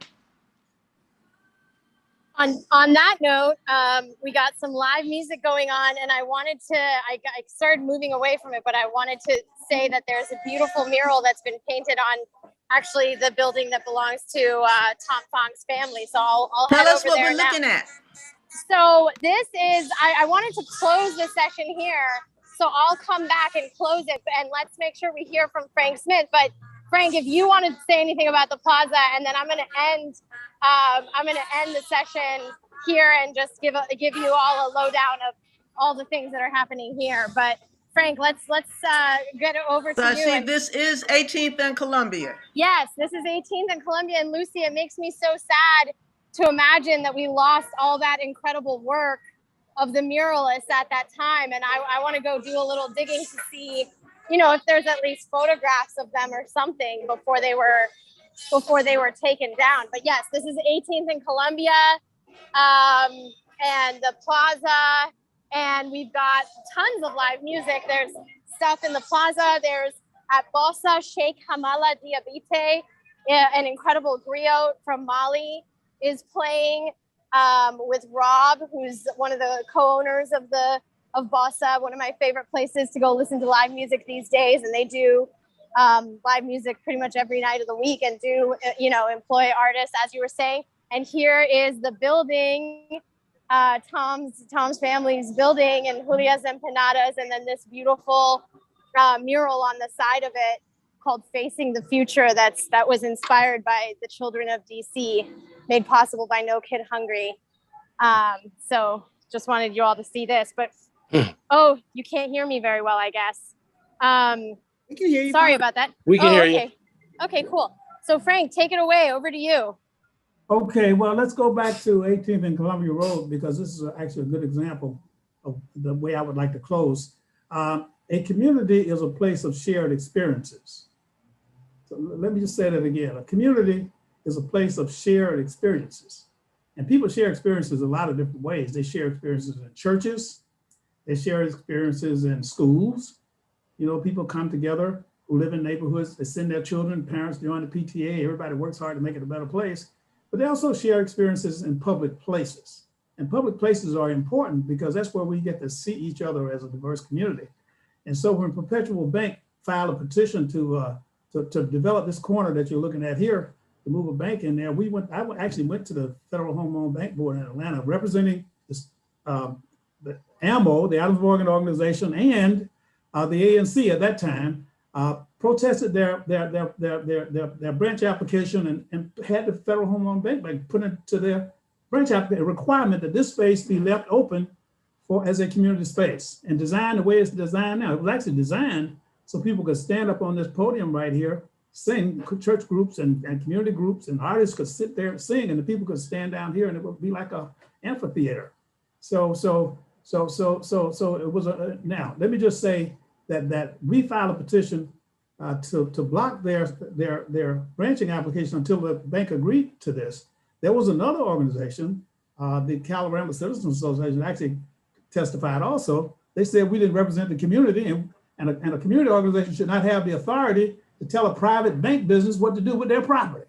On that note, we got some live music going on, and I started moving away from it, but I wanted to say that there's a beautiful mural that's been painted on actually the building that belongs to Tom Fong's family. So I'll head over there now. Tell us what we're looking at. So this is, I wanted to close the session here, so I'll come back and close it, and let's make sure we hear from Frank Smith. But Frank, if you want to say anything about the plaza, and then I'm going to end the session here and just give you all a lowdown of all the things that are happening here. But Frank, let's get it over to you. I see this is 18th and Columbia. Yes, this is 18th and Columbia. And Lucy, it makes me so sad to imagine that we lost all that incredible work of the muralists at that time. And I want to go do a little digging to see, if there's at least photographs of them or something before they were taken down. But yes, this is 18th and Columbia, and the plaza, and we've got tons of live music. There's stuff in the plaza. There's at Bossa, Sheikh Hamala Diabite, an incredible griot from Mali, is playing with Rob, who's one of the co-owners of Bossa, one of my favorite places to go listen to live music these days. And they do live music pretty much every night of the week and do, employ artists, as you were saying. And here is the building, Tom's family's building, and Julia's Empanadas, and then this beautiful mural on the side of it. called Facing the Future that was inspired by the children of DC, made possible by No Kid Hungry. So just wanted you all to see this, but oh, you can't hear me very well, I guess. We can hear you. Sorry fine. about that. We can hear you. Okay. Okay, cool. So Frank, take it away. Over to you. Okay, well, let's go back to 18th and Columbia Road, because this is actually a good example of the way I would like to close. A community is a place of shared experiences. So let me just say that again. A community is a place of shared experiences. And people share experiences a lot of different ways. They share experiences in churches. They share experiences in schools. You know, people come together who live in neighborhoods. They send their children, parents join the PTA. Everybody works hard to make it a better place. But they also share experiences in public places. And public places are important because that's where we get to see each other as a diverse community. And so when Perpetual Bank filed a petition to develop this corner that you're looking at here, to move a bank in there, I actually went to the Federal Home Loan Bank Board in Atlanta, representing this, the AMO, the Adams Morgan Organization, and the ANC at that time, protested their branch application and had the Federal Home Loan Bank put into their branch application a requirement that this space be left open for as a community space and designed the way it's designed now. It was actually designed so people could stand up on this podium right here, sing, church groups and community groups and artists could sit there and sing, and the people could stand down here and it would be like a amphitheater. So it was now let me just say that we filed a petition to block their branching application until the bank agreed to this. There was another organization, the Calorama Citizens Association, actually testified also. They said we didn't represent the community, and a community organization should not have the authority to tell a private bank business what to do with their property.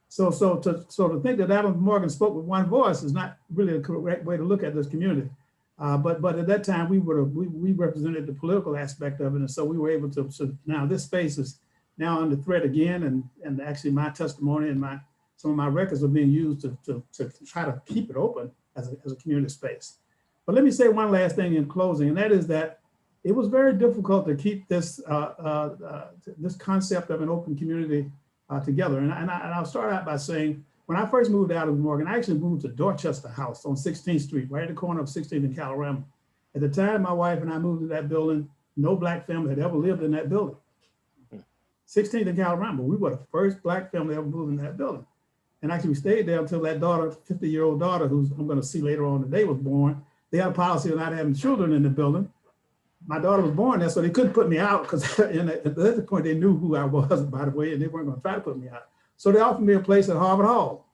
So to think that Adams Morgan spoke with one voice is not really a correct way to look at this community. But at that time we represented the political aspect of it, and so we were able to. So now this space is now under threat again, and actually my testimony and some of my records are being used to try to keep it open as a community space. But let me say one last thing in closing, and that is that it was very difficult to keep this this concept of an open community together. And I'll start out by saying, when I first moved out of Morgan, I actually moved to Dorchester House on 16th Street, right at the corner of 16th and Calorama. At the time, my wife and I moved to that building. No Black family had ever lived in that building. 16th and Calorama, we were the first Black family ever moved in that building. And actually we stayed there until that daughter, 50-year-old daughter, who's I'm gonna see later on today, was born. They had a policy of not having children in the building. My daughter was born there, so they couldn't put me out because at that point they knew who I was, by the way, and they weren't gonna try to put me out. So they offered me a place at Harvard Hall.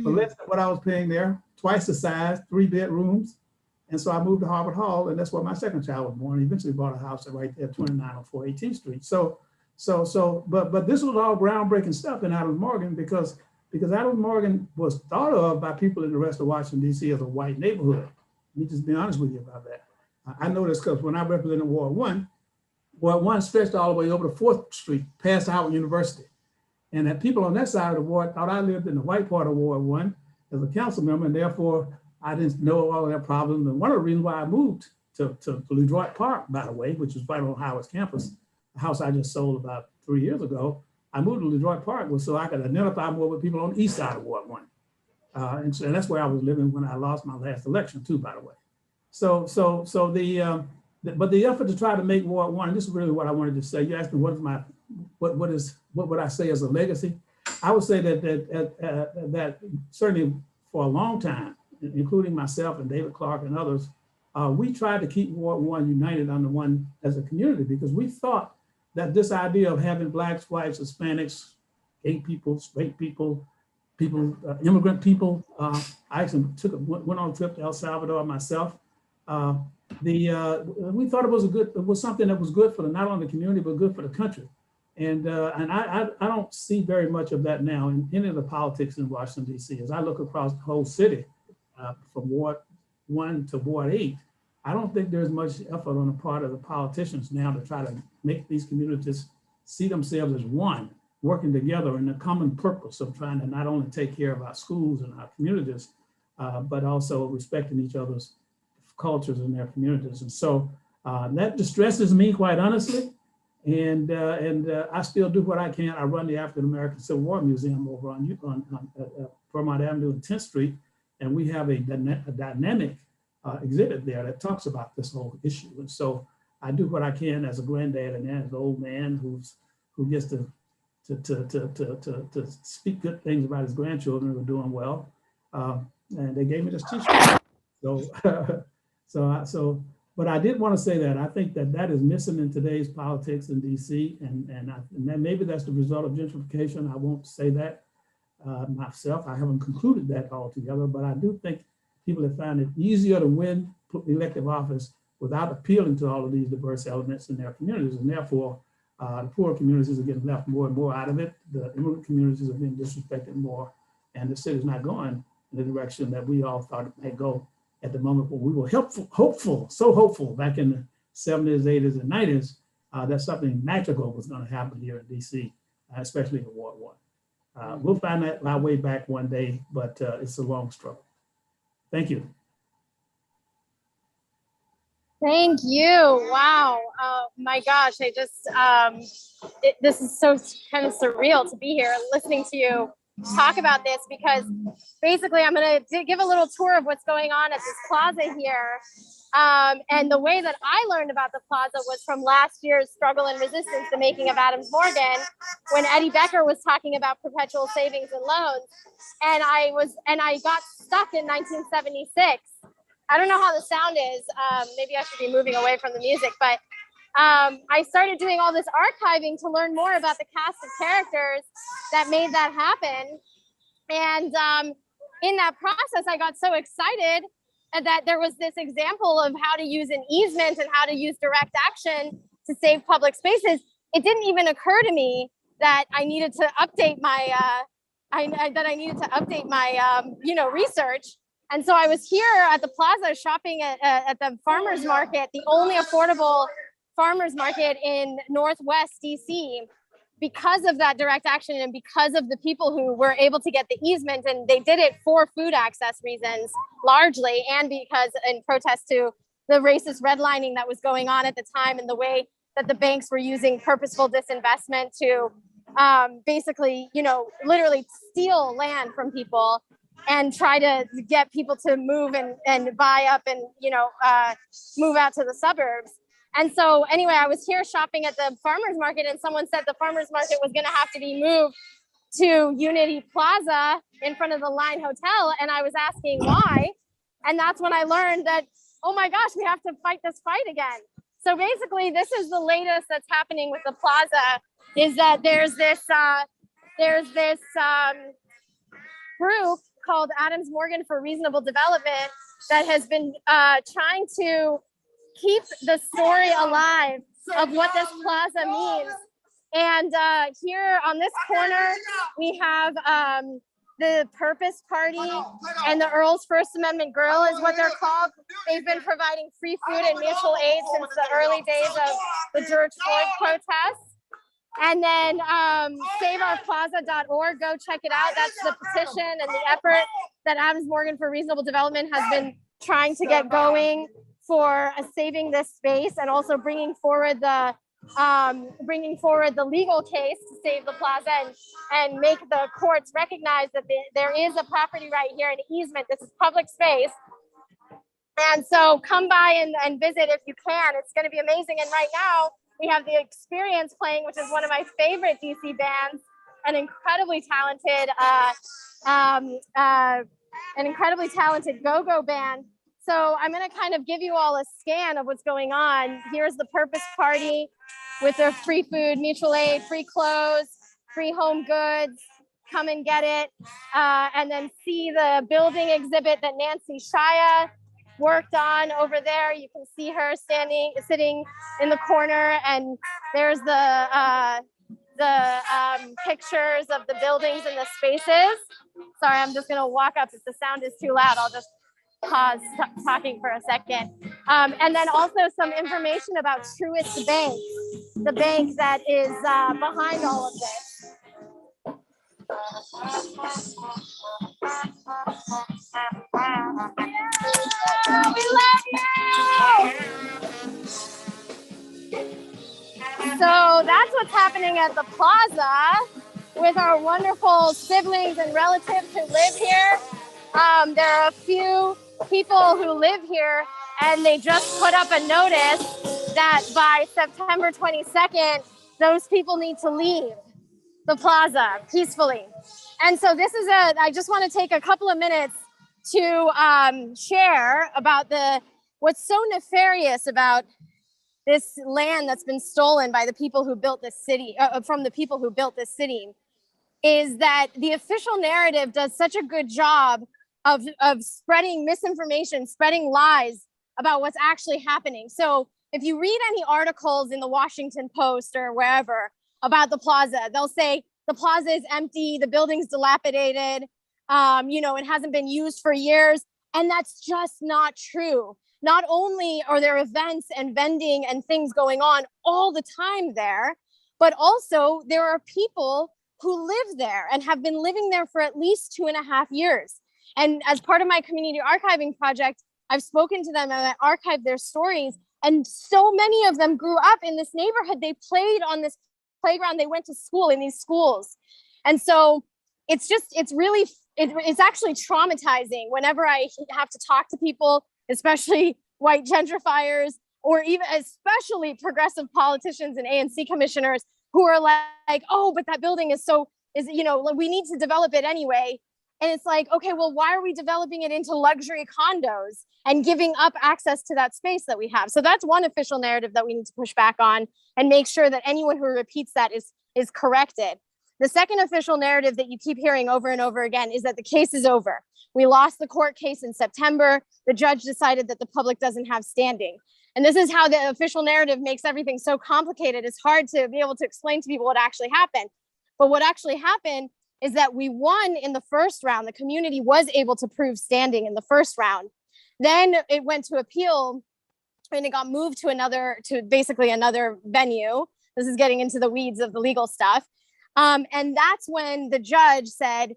For less than what I was paying there, twice the size, 3 bedrooms. And so I moved to Harvard Hall, and that's where my second child was born. Eventually bought a house right there, 2904 18th Street. But this was all groundbreaking stuff in Adams Morgan because Adams Morgan was thought of by people in the rest of Washington, D.C. as a white neighborhood. Let me just be honest with you about that. I know this because when I represented Ward 1 stretched all the way over to 4th Street, past Howard University. And that people on that side of the ward thought I lived in the white part of Ward 1 as a council member, and therefore I didn't know all of their problems. And one of the reasons why I moved to LeDroit Park, by the way, which is right on Howard's campus, a house I just sold about 3 years ago, I moved to LeDroit Park was so I could identify more with people on the east side of Ward 1. And that's where I was living when I lost my last election too, by the way. But the effort to try to make Ward 1, and this is really what I wanted to say. You asked me what would I say as a legacy? I would say that certainly for a long time, including myself and David Clark and others, we tried to keep Ward 1 united under one as a community because we thought that this idea of having Blacks, whites, Hispanics, gay people, straight people, immigrant people. I actually went on a trip to El Salvador myself. We thought it was something that was good for not only the community but good for the country. And I don't see very much of that now in any of the politics in Washington, D.C. As I look across the whole city, from Ward 1 to Ward 8, I don't think there's much effort on the part of the politicians now to try to make these communities see themselves as one, working together in the common purpose of trying to not only take care of our schools and our communities, but also respecting each other's cultures and their communities. And so that distresses me, quite honestly. And I still do what I can. I run the African American Civil War Museum over on Vermont Avenue and 10th Street, and we have a dynamic exhibit there that talks about this whole issue. And so I do what I can as a granddad and as an old man who gets to speak good things about his grandchildren who are doing well. And they gave me this t-shirt. But I did want to say that I think that is missing in today's politics in DC, and maybe that's the result of gentrification. I won't say that myself. I haven't concluded that altogether, but I do think people have found it easier to win elective office without appealing to all of these diverse elements in their communities, and therefore the poor communities are getting left more and more out of it. The immigrant communities are being disrespected more, and the city's not going in the direction that we all thought it might go at the moment. When we were so hopeful back in the 70s, 80s, and 90s that something magical was going to happen here in DC, especially in Ward 1. We'll find that our way back one day, but it's a long struggle. Thank you. Thank you. Wow. My gosh, I just, this is so kind of surreal to be here listening to you talk about this, because basically I'm going to give a little tour of what's going on at this plaza here. And the way that I learned about the plaza was from last year's Struggle and Resistance, the Making of Adams Morgan, when Eddie Becker was talking about perpetual savings and loans. And I got stuck in 1976. I don't know how the sound is. Maybe I should be moving away from the music, but I started doing all this archiving to learn more about the cast of characters that made that happen. And in that process, I got so excited that there was this example of how to use an easement and how to use direct action to save public spaces. It didn't even occur to me that I needed to update my research. And so I was here at the plaza shopping at the farmer's market, the only affordable farmer's market in Northwest DC, because of that direct action and because of the people who were able to get the easement. And they did it for food access reasons largely, and because in protest to the racist redlining that was going on at the time, and the way that the banks were using purposeful disinvestment to basically, literally steal land from people and try to get people to move and buy up and, move out to the suburbs. And so anyway, I was here shopping at the farmer's market, and someone said the farmer's market was going to have to be moved to Unity Plaza in front of the Line Hotel. And I was asking why. And that's when I learned that, oh my gosh, we have to fight this fight again. So basically, this is the latest that's happening with the plaza, is that there's this group called Adams Morgan for Reasonable Development that has been trying to keep the story alive of what this plaza means. And here on this corner, we have the Purpose Party and the Earl's First Amendment Grill is what they're called. They've been providing free food and mutual aid since the early days of the George Floyd protests. And then saveourplaza.org, go check it out. That's the petition and the effort that Adams Morgan for Reasonable Development has been trying to get going for saving this space, and also bringing forward the legal case to save the plaza and make the courts recognize that there is a property right here, an easement. This is public space. And so come by and visit if you can. It's going to be amazing. And right now we have the Experience playing, which is one of my favorite DC bands, an incredibly talented go-go band. So I'm going to kind of give you all a scan of what's going on. Here's the Purpose Party with their free food, mutual aid, free clothes, free home goods. Come and get it. And then see the building exhibit that Nancy Shia worked on over there. You can see her sitting in the corner, and there's the pictures of the buildings and the spaces. Sorry, I'm just going to walk up. If the sound is too loud, I'll just pause talking for a second. And then also some information about Truist Bank, the bank that is behind all of this. We love you! So what's happening at the plaza with our wonderful siblings and relatives who live here. There are a few people who live here, and they just put up a notice that by September 22nd, those people need to leave the plaza peacefully. And so I just want to take a couple of minutes to share about what's so nefarious about this land that's been stolen by the people who built this city, from the people who built this city, is that the official narrative does such a good job of spreading misinformation, spreading lies about what's actually happening. So if you read any articles in the Washington Post or wherever about the plaza, they'll say the plaza is empty, the building's dilapidated, it hasn't been used for years. And that's just not true. Not only are there events and vending and things going on all the time there, but also there are people who live there and have been living there for at least 2.5 years. And as part of my community archiving project, I've spoken to them and I archived their stories. And so many of them grew up in this neighborhood. They played on this playground. They went to school in these schools. And so it's actually traumatizing whenever I have to talk to people, especially white gentrifiers, or even especially progressive politicians and ANC commissioners who are like, oh, but that building we need to develop it anyway. And it's like, okay, well, why are we developing it into luxury condos and giving up access to that space that we have? So that's one official narrative that we need to push back on and make sure that anyone who repeats that is corrected. The second official narrative that you keep hearing over and over again is that the case is over. We lost the court case in September. The judge decided that the public doesn't have standing. And this is how the official narrative makes everything so complicated. It's hard to be able to explain to people what actually happened. But what actually happened is that we won in the first round. The community was able to prove standing in the first round. Then it went to appeal and it got moved to basically another venue. This is getting into the weeds of the legal stuff. And that's when the judge said,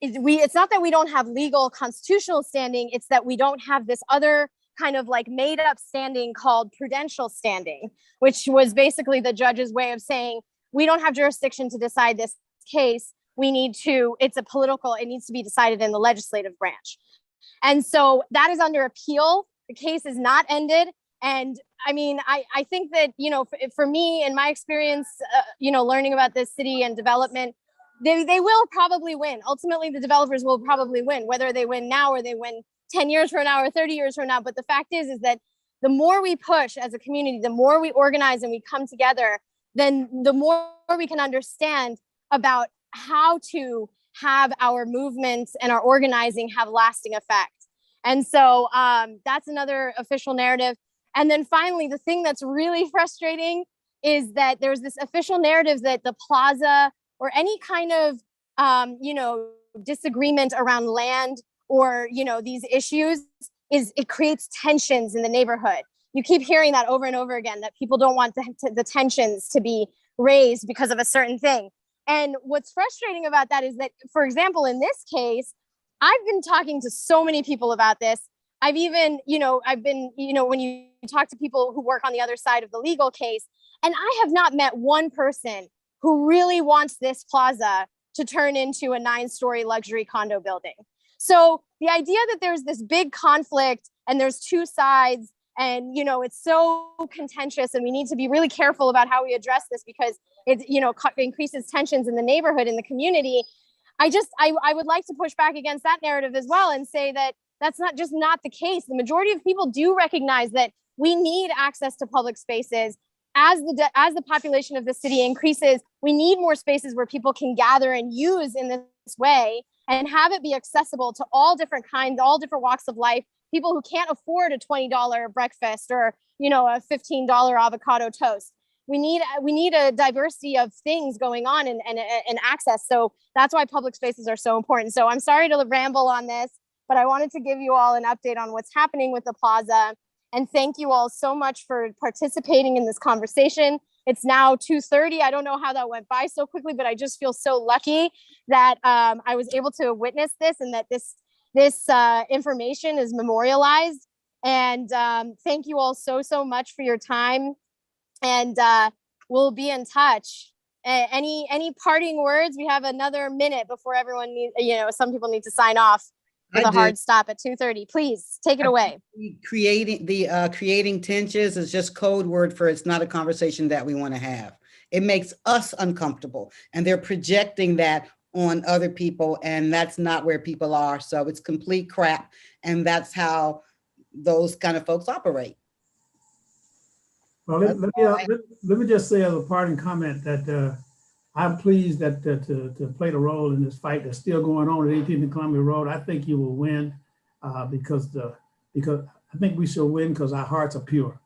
it's not that we don't have legal constitutional standing, it's that we don't have this other kind of like made up standing called prudential standing, which was basically the judge's way of saying, we don't have jurisdiction to decide this case. It needs to be decided in the legislative branch. And so that is under appeal. The case is not ended. And I mean, I think that, for me, in my experience, learning about this city and development, they will probably win. Ultimately, the developers will probably win, whether they win now or they win 10 years from now or 30 years from now. But the fact is that the more we push as a community, the more we organize and we come together, then the more we can understand about how to have our movements and our organizing have lasting effect. And so that's another official narrative. And then finally, the thing that's really frustrating is that there's this official narrative that the plaza or any kind of, disagreement around land or, these issues it creates tensions in the neighborhood. You keep hearing that over and over again, that people don't want the tensions to be raised because of a certain thing. And what's frustrating about that is that, for example, in this case, I've been talking to so many people about this. I've even, when you talk to people who work on the other side of the legal case, and I have not met one person who really wants this plaza to turn into a 9-story luxury condo building. So the idea that there's this big conflict and there's two sides and, it's so contentious and we need to be really careful about how we address this because it, increases tensions in the neighborhood, in the community. I would like to push back against that narrative as well and say that that's not the case. The majority of people do recognize that we need access to public spaces. As the population of the city increases, we need more spaces where people can gather and use in this way and have it be accessible to all different kinds, all different walks of life, people who can't afford a $20 breakfast or, a $15 avocado toast. We need a diversity of things going on and access. So that's why public spaces are so important. So I'm sorry to ramble on this, but I wanted to give you all an update on what's happening with the plaza. And thank you all so much for participating in this conversation. It's now 2:30. I don't know how that went by so quickly, but I just feel so lucky that I was able to witness this and that this information is memorialized. And thank you all so much for your time. And we'll be in touch. Any parting words? We have another minute before everyone needs, some people need to sign off with a hard stop at 2:30. Please take it away. Creating tensions is just code word for it's not a conversation that we want to have. It makes us uncomfortable, and they're projecting that on other people, and that's not where people are. So it's complete crap, and that's how those kind of folks operate. Well, let me just say as a parting comment that I'm pleased that to play the role in this fight that's still going on at 18th and Columbia Road. I think you will win because I think we shall win because our hearts are pure,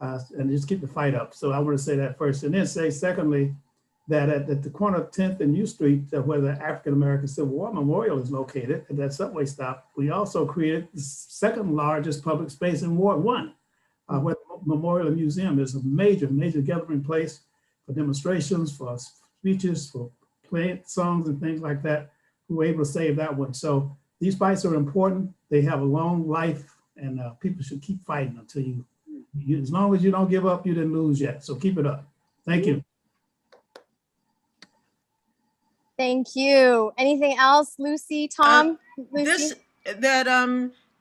and just keep the fight up. So I want to say that first, and then say secondly that at the corner of 10th and U Street, where the African American Civil War Memorial is located, at that subway stop, we also created the second largest public space in Ward 1. Where the Memorial and Museum is a major gathering place for demonstrations, for speeches, for playing songs and things like that. We were able to save that one. So these fights are important. They have a long life, and people should keep fighting until you, as long as you don't give up, you didn't lose yet. So keep it up. Thank you. Thank you. Anything else, Lucy, Tom? Lucy?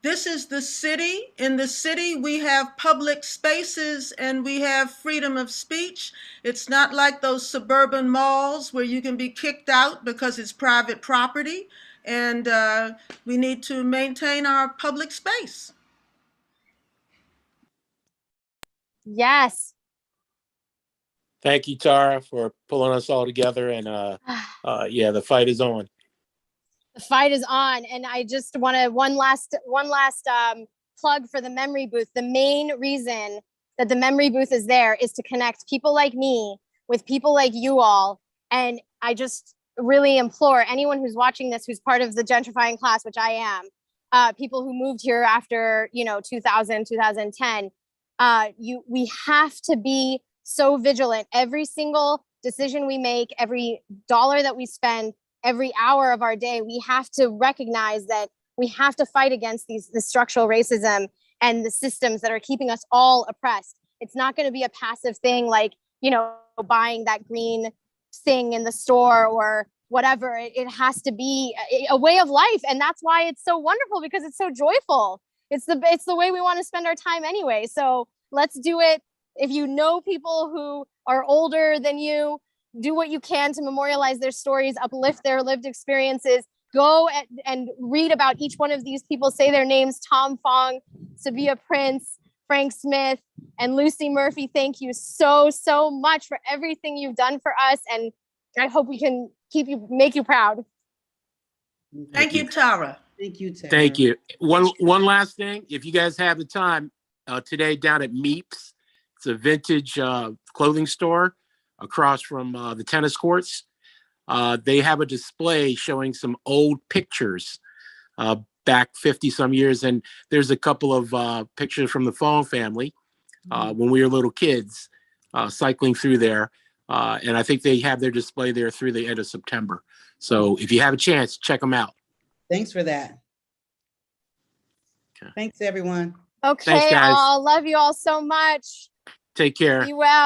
This is the city. In the city, we have public spaces and we have freedom of speech. It's not like those suburban malls where you can be kicked out because it's private property. And we need to maintain our public space. Yes. Thank you, Tara, for pulling us all together. And yeah, the fight is on. The fight is on, and I just want to one last plug for the memory booth. The main reason that the memory booth is there is to connect people like me with people like you all. And I just really implore anyone who's watching this, who's part of the gentrifying class, which I am, people who moved here after 2000, 2010. We have to be so vigilant. Every single decision we make, every dollar that we spend, every hour of our day, we have to recognize that we have to fight against the structural racism and the systems that are keeping us all oppressed. It's not going to be a passive thing like, buying that green thing in the store or whatever. It has to be a way of life. And that's why it's so wonderful, because it's so joyful. It's the way we want to spend our time anyway. So let's do it. If you know people who are older than you, do what you can to memorialize their stories, uplift their lived experiences. Go and read about each one of these people, say their names: Tom Fong, Sabia Prince, Frank Smith, and Lucy Murphy. Thank you so much for everything you've done for us. And I hope we can make you proud. Thank you, Tara. Thank you, Tara. Thank you. One last thing. If you guys have the time today down at Meeps, it's a vintage clothing store across from the tennis courts. They have a display showing some old pictures back 50 some years. And there's a couple of pictures from the Fong family when we were little kids cycling through there. And I think they have their display there through the end of September. So if you have a chance, check them out. Thanks for that. Okay. Thanks, everyone. Okay, thanks, guys. Love you all so much. Take care. Be well.